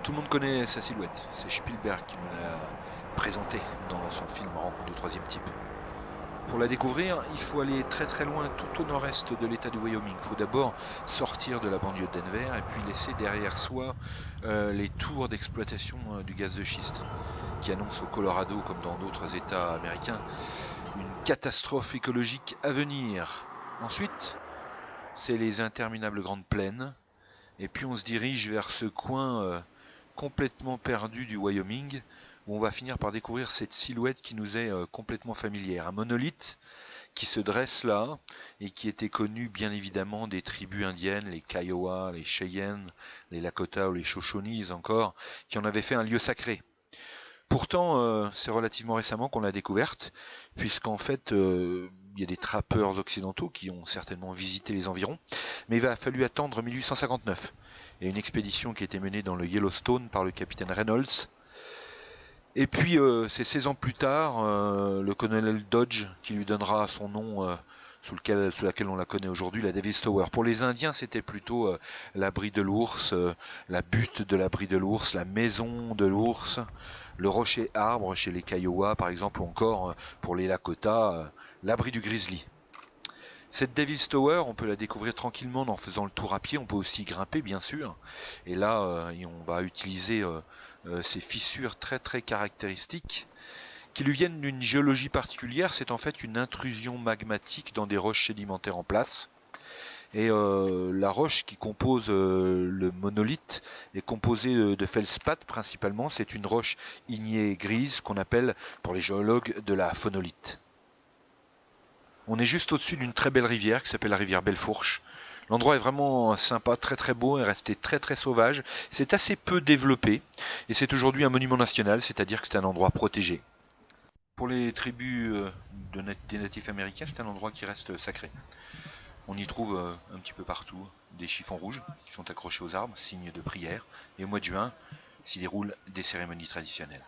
Tout le monde connaît sa silhouette. C'est Spielberg qui nous l'a présenté dans son film Rencontre du troisième type. Pour la découvrir, il faut aller très très loin tout au nord-est de l'état du Wyoming. Il faut d'abord sortir de la banlieue de Denver et puis laisser derrière soi les tours d'exploitation du gaz de schiste qui annoncent au Colorado comme dans d'autres états américains une catastrophe écologique à venir. Ensuite, c'est les interminables grandes plaines et puis on se dirige vers ce coin complètement perdu du Wyoming où on va finir par découvrir cette silhouette qui nous est complètement familière. Un monolithe qui se dresse là et qui était connu bien évidemment des tribus indiennes, les Kiowa, les Cheyennes, les Lakota ou les Shoshones encore, qui en avaient fait un lieu sacré. Pourtant, c'est relativement récemment qu'on l'a découverte, puisqu'en fait, il y a des trappeurs occidentaux qui ont certainement visité les environs, mais il a fallu attendre 1859 et une expédition qui a été menée dans le Yellowstone par le capitaine Reynolds. Et puis, c'est 16 ans plus tard, le colonel Dodge qui lui donnera son nom sous laquelle on la connaît aujourd'hui, la Davis Tower. Pour les Indiens, c'était plutôt l'abri de l'ours, la butte de l'abri de l'ours, la maison de l'ours, le rocher arbre chez les Kiowa par exemple, ou encore pour les Lakota, l'abri du grizzly. Cette Davis Tower, on peut la découvrir tranquillement en faisant le tour à pied, on peut aussi grimper bien sûr, et là on va utiliser ces fissures très très caractéristiques qui lui viennent d'une géologie particulière. C'est en fait une intrusion magmatique dans des roches sédimentaires en place. Et la roche qui compose le monolithe est composée de feldspath principalement. C'est une roche ignée grise qu'on appelle pour les géologues de la phonolite. On est juste au-dessus d'une très belle rivière qui s'appelle la rivière Belle-Fourche. L'endroit est vraiment sympa, très très beau, est resté très très sauvage. C'est assez peu développé et c'est aujourd'hui un monument national, c'est-à-dire que c'est un endroit protégé. Pour les tribus des natifs américains, c'est un endroit qui reste sacré. On y trouve un petit peu partout des chiffons rouges qui sont accrochés aux arbres, signe de prière, et au mois de juin s'y déroulent des cérémonies traditionnelles.